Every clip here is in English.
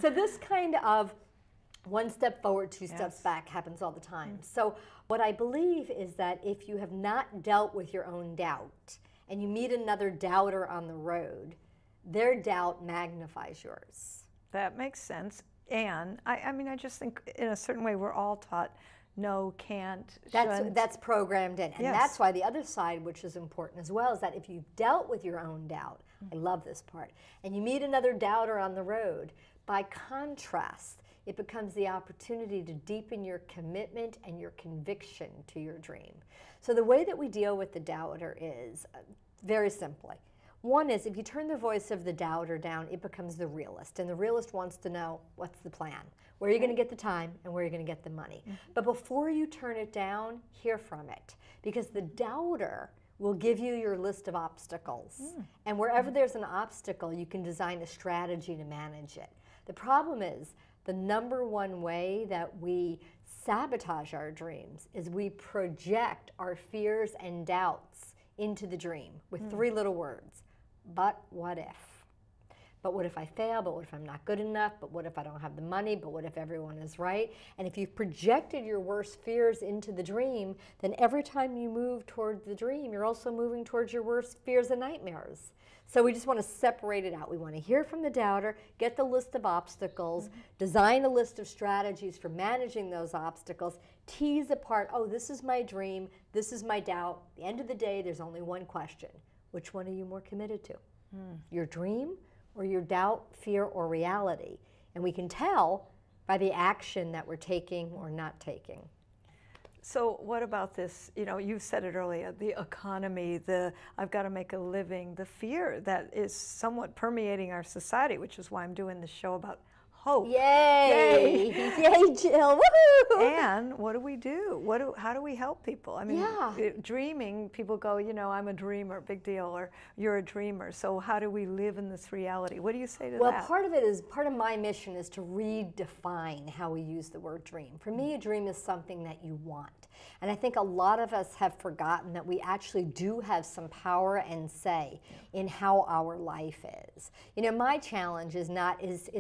So this kind of one step forward, two steps back happens all the time. So what I believe is that if you have not dealt with your own doubt and you meet another doubter on the road, their doubt magnifies yours. That makes sense. And I mean, I just think in a certain way we're all taught no, can't, shouldn't. That's programmed in. And that's why the other side, which is important as well, is that if you've dealt with your own doubt, I love this part, and you meet another doubter on the road, by contrast, it becomes the opportunity to deepen your commitment and your conviction to your dream. So the way that we deal with the doubter is very simply. One is, if you turn the voice of the doubter down, it becomes the realist. And the realist wants to know, what's the plan? Where are you going to get the time and where are you going to get the money? But before you turn it down, hear from it. Because the doubter will give you your list of obstacles. And wherever there's an obstacle, you can design a strategy to manage it. The problem is, the number one way that we sabotage our dreams is we project our fears and doubts into the dream with three little words. But what if? But what if I fail? But what if I'm not good enough? But what if I don't have the money? But what if everyone is right? And if you've projected your worst fears into the dream, then every time you move toward the dream, you're also moving towards your worst fears and nightmares. So we just want to separate it out. We want to hear from the doubter, get the list of obstacles, design a list of strategies for managing those obstacles, tease apart, oh, this is my dream, this is my doubt. At the end of the day, there's only one question. Which one are you more committed to? Your dream or your doubt, fear, or reality? And we can tell by the action that we're taking or not taking. So what about this, you know, you said it earlier, the economy, the I've got to make a living, the fear that is somewhat permeating our society, which is why I'm doing this show about hope. Yay! Yay, Jill! Woohoo! And what do we do? How do we help people? I mean, dreaming, people go, you know, I'm a dreamer, big deal, or you're a dreamer. So how do we live in this reality? What do you say to that? Well, part of it is, part of my mission is to redefine how we use the word dream. For me, a dream is something that you want. And I think a lot of us have forgotten that we actually do have some power and say in how our life is. You know, my challenge is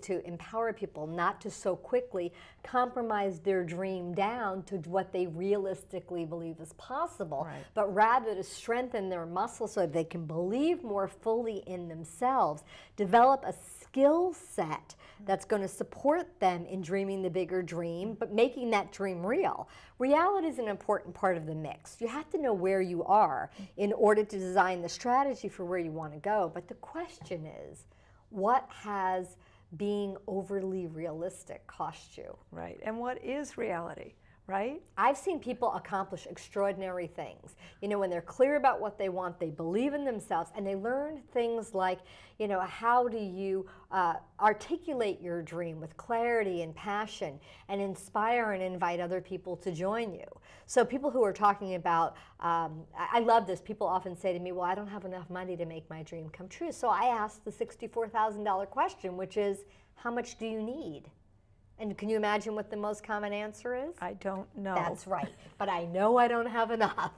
to empower people not to so quickly compromise their dream down to what they realistically believe is possible, but rather to strengthen their muscles so they can believe more fully in themselves, develop a skill set that's going to support them in dreaming the bigger dream, but making that dream real. Reality is an important part of the mix. You have to know where you are in order to design the strategy for where you want to go. But the question is, what has being overly realistic cost you? Right. And what is reality? Right? I've seen people accomplish extraordinary things. You know, when they're clear about what they want, they believe in themselves, and they learn things like, you know, how do you articulate your dream with clarity and passion and inspire and invite other people to join you. So people who are talking about, I love this, people often say to me, well, I don't have enough money to make my dream come true. So I ask the $64,000 question, which is, how much do you need? And can you imagine what the most common answer is? I don't know. That's right. But I know I don't have enough.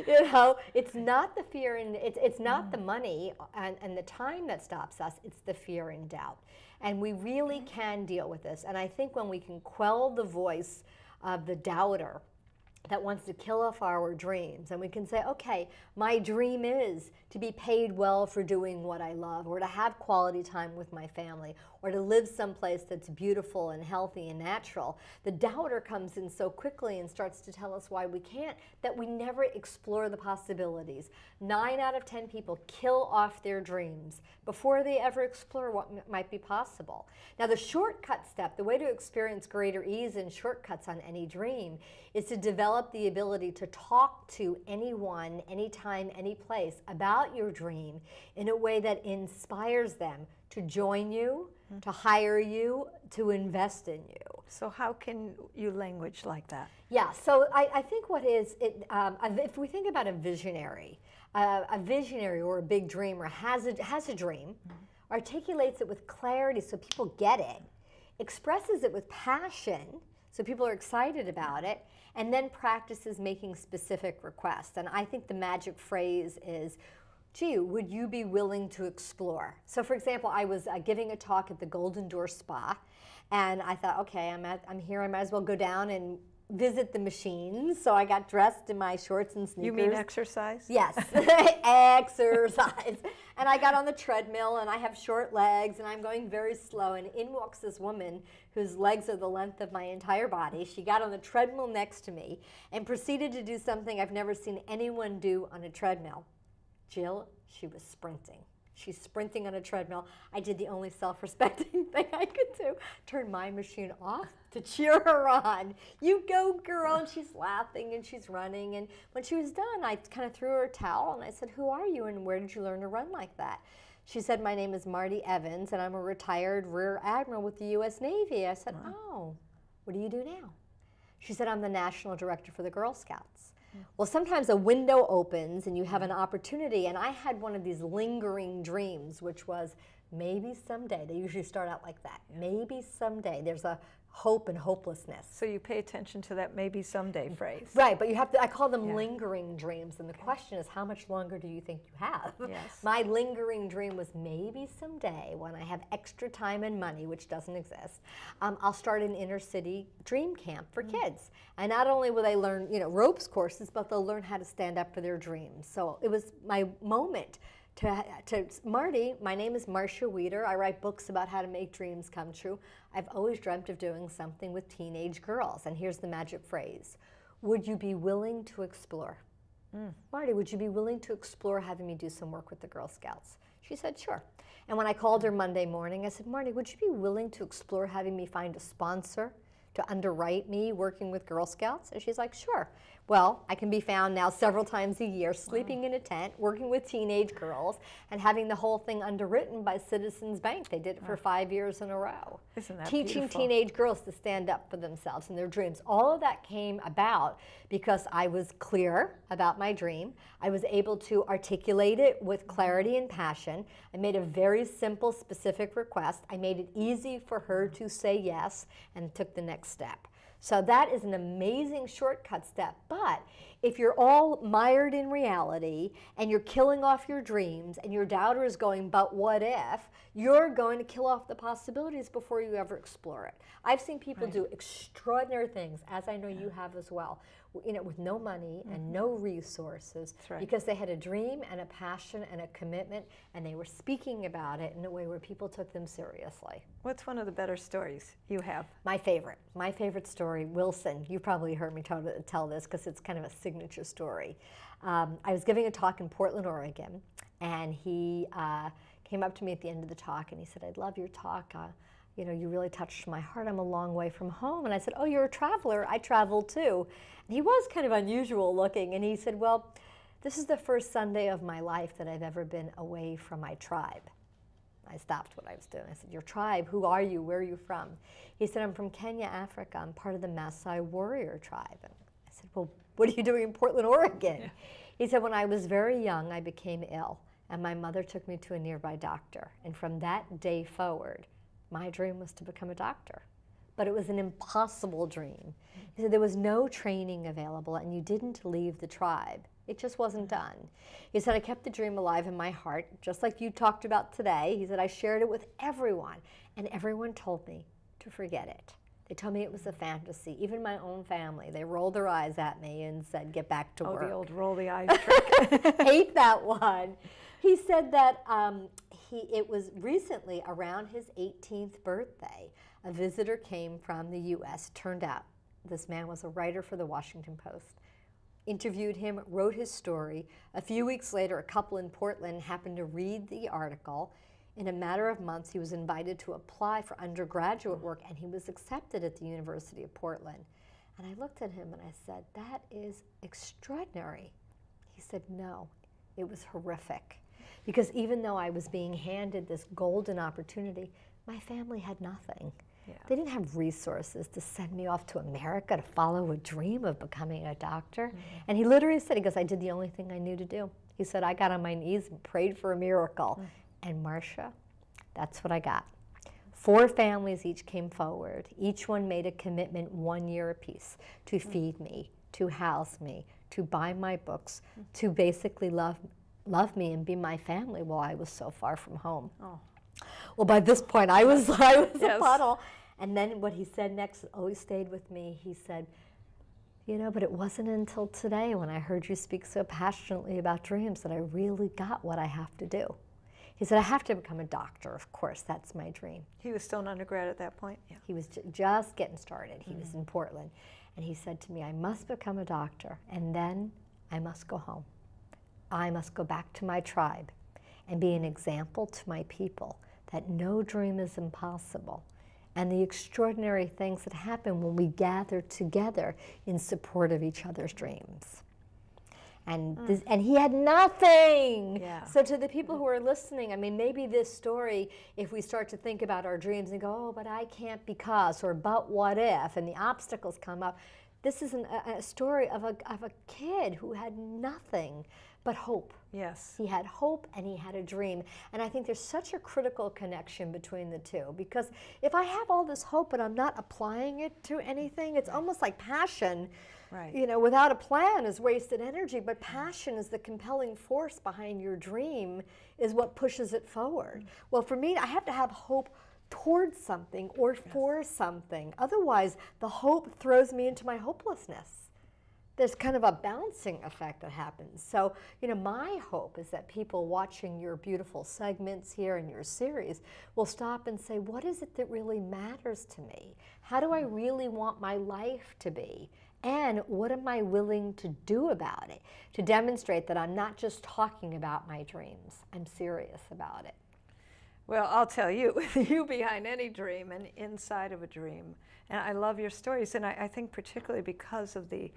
You know, it's not the fear and it's not the money and the time that stops us. It's the fear and doubt. And we really can deal with this. And I think when we can quell the voice of the doubter that wants to kill off our dreams, and we can say, okay, my dream is to be paid well for doing what I love, or to have quality time with my family, or to live someplace that's beautiful and healthy and natural. The doubter comes in so quickly and starts to tell us why we can't, that we never explore the possibilities. 9 out of 10 people kill off their dreams before they ever explore what might be possible. Now the shortcut step, the way to experience greater ease and shortcuts on any dream, is to develop the ability to talk to anyone, anytime, any place about your dream in a way that inspires them to join you, to hire you, to invest in you. So how can you language like that? Yeah, so I think what is, if we think about a visionary or a big dreamer has a dream, articulates it with clarity so people get it, expresses it with passion so people are excited about it, and then practices making specific requests. And I think the magic phrase is, gee, would you be willing to explore? So for example, I was giving a talk at the Golden Door Spa, and I thought, okay, I'm here, I might as well go down and visit the machines. So I got dressed in my shorts and sneakers. You mean exercise? Yes, exercise. And I got on the treadmill, and I have short legs, and I'm going very slow, and in walks this woman whose legs are the length of my entire body. She got on the treadmill next to me and proceeded to do something I've never seen anyone do on a treadmill. Jill, she was sprinting. She's sprinting on a treadmill. I did the only self-respecting thing I could do. Turn my machine off to cheer her on. You go, girl. And she's laughing and she's running. And when she was done, I kind of threw her a towel and I said, who are you and where did you learn to run like that? She said, my name is Marty Evans and I'm a retired Rear Admiral with the U.S. Navy. I said, oh, what do you do now? She said, I'm the National Director for the Girl Scouts. Well, sometimes a window opens and you have an opportunity, and I had one of these lingering dreams, which was maybe someday. They usually start out like that. Maybe someday. There's a hope and hopelessness. So you pay attention to that maybe someday phrase. Right, but you have to, I call them lingering dreams, and the question is, how much longer do you think you have? Yes. My lingering dream was maybe someday when I have extra time and money, which doesn't exist, I'll start an inner city dream camp for kids. And not only will they learn, ropes courses, but they'll learn how to stand up for their dreams. So it was my moment to Marty, my name is Marcia Wieder. I write books about how to make dreams come true. I've always dreamt of doing something with teenage girls. And here's the magic phrase. Would you be willing to explore? Marty, would you be willing to explore having me do some work with the Girl Scouts? She said, sure. And when I called her Monday morning, I said, Marty, would you be willing to explore having me find a sponsor to underwrite me working with Girl Scouts? And she's like, sure. Well, I can be found now several times a year, sleeping in a tent, working with teenage girls, and having the whole thing underwritten by Citizens Bank. They did it for 5 years in a row. Isn't that Teaching beautiful? teenage girls to stand up for themselves and their dreams. All of that came about because I was clear about my dream. I was able to articulate it with clarity and passion. I made a very simple, specific request. I made it easy for her to say yes and took the next step. So that is an amazing shortcut step. But if you're all mired in reality and you're killing off your dreams and your doubter is going, but what if, you're going to kill off the possibilities before you ever explore it. I've seen people do extraordinary things, as I know you have as well, with no money and no resources, because they had a dream and a passion and a commitment, and they were speaking about it in a way where people took them seriously. What's one of the better stories you have? My favorite story, Wilson. You probably heard me tell this because it's kind of a signature story. I was giving a talk in Portland, Oregon, and he came up to me at the end of the talk and he said, I'd love your talk. You really touched my heart. I'm a long way from home. And I said, oh, you're a traveler. I travel too. And he was kind of unusual looking. And he said, well, this is the first Sunday of my life that I've ever been away from my tribe. I stopped what I was doing. I said, your tribe, who are you? Where are you from? He said, I'm from Kenya, Africa. I'm part of the Maasai warrior tribe. And I said, well, what are you doing in Portland, Oregon? Yeah. He said, when I was very young, I became ill. And my mother took me to a nearby doctor. And from that day forward, my dream was to become a doctor. But it was an impossible dream. He said there was no training available and you didn't leave the tribe. It just wasn't done. He said, I kept the dream alive in my heart, just like you talked about today. He said, I shared it with everyone, and everyone told me to forget it. They told me it was a fantasy. Even my own family, they rolled their eyes at me and said, get back to work. Oh, the old roll the eyes trick. Hate that one. He said that it was recently around his 18th birthday, a visitor came from the U.S. Turned out this man was a writer for the Washington Post. Interviewed him, wrote his story. A few weeks later, a couple in Portland happened to read the article. In a matter of months, he was invited to apply for undergraduate work, and he was accepted at the University of Portland. And I looked at him and I said, that is extraordinary. He said, no, it was horrific. Because even though I was being handed this golden opportunity, my family had nothing. Yeah. They didn't have resources to send me off to America to follow a dream of becoming a doctor. And he literally said, he goes, I did the only thing I knew to do. He said, I got on my knees and prayed for a miracle. And Marcia, that's what I got. 4 families each came forward. Each one made a commitment 1 year apiece to feed me, to house me, to buy my books, to basically love love me and be my family while I was so far from home. Oh. Well, by this point, I was Yes. a puddle. And then what he said next always stayed with me. He said, you know, but it wasn't until today when I heard you speak so passionately about dreams that I really got what I have to do. He said, I have to become a doctor, of course, that's my dream. He was still an undergrad at that point? Yeah. He was just getting started. He was in Portland. And he said to me, I must become a doctor, and then I must go home. I must go back to my tribe and be an example to my people that no dream is impossible, and the extraordinary things that happen when we gather together in support of each other's dreams. And, and he had nothing. Yeah. So to the people who are listening, I mean, maybe this story, if we start to think about our dreams and go, oh, but I can't because, or but what if, and the obstacles come up, this is a story of a kid who had nothing but hope. Yes. He had hope and he had a dream. And I think there's such a critical connection between the two, because if I have all this hope but I'm not applying it to anything, it's almost like passion. Right. You know, without a plan is wasted energy, but passion is the compelling force behind your dream, is what pushes it forward. Well, for me, I have to have hope towards something or for something. Otherwise, the hope throws me into my hopelessness. There's kind of a bouncing effect that happens. So, you know, my hope is that people watching your beautiful segments here in your series will stop and say, what is it that really matters to me? How do I really want my life to be? And what am I willing to do about it to demonstrate that I'm not just talking about my dreams, I'm serious about it? Well, I'll tell you, with you behind any dream and inside of a dream, and I love your stories, and I think particularly because of the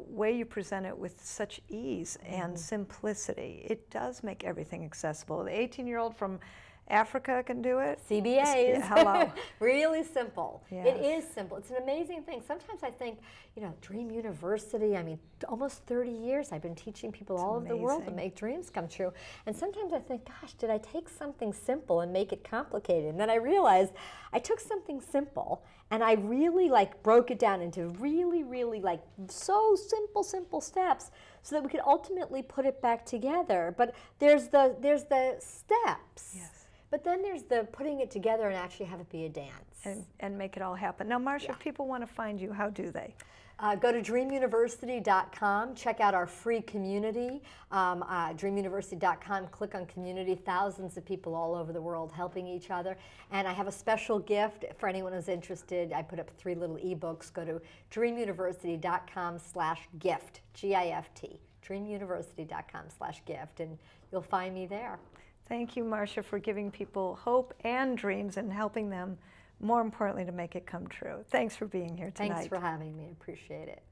way you present it with such ease and simplicity, it does make everything accessible. The 18-year-old from Africa can do it. CBAs. Hello. Really simple. Yes. It is simple. It's an amazing thing. Sometimes I think, you know, Dream University, I mean, almost 30 years I've been teaching people all over the world to make dreams come true. And sometimes I think, gosh, did I take something simple and make it complicated? And then I realized I took something simple and I really broke it down into really so simple steps so that we could ultimately put it back together. But there's the steps. Yes. But then there's the putting it together and actually have it be a dance. And make it all happen. Now, Marcia, if people want to find you, how do they? Go to dreamuniversity.com, check out our free community, dreamuniversity.com, click on community, thousands of people all over the world helping each other. And I have a special gift for anyone who's interested. I put up 3 little ebooks. Go to dreamuniversity.com/gift, G-I-F-T, dreamuniversity.com/gift, and you'll find me there. Thank you, Marcia, for giving people hope and dreams and helping them, more importantly, to make it come true. Thanks for being here tonight. Thanks for having me. I appreciate it.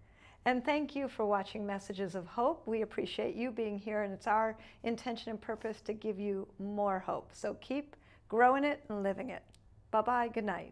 And thank you for watching Messages of Hope. We appreciate you being here, and it's our intention and purpose to give you more hope. So keep growing it and living it. Bye-bye. Good night.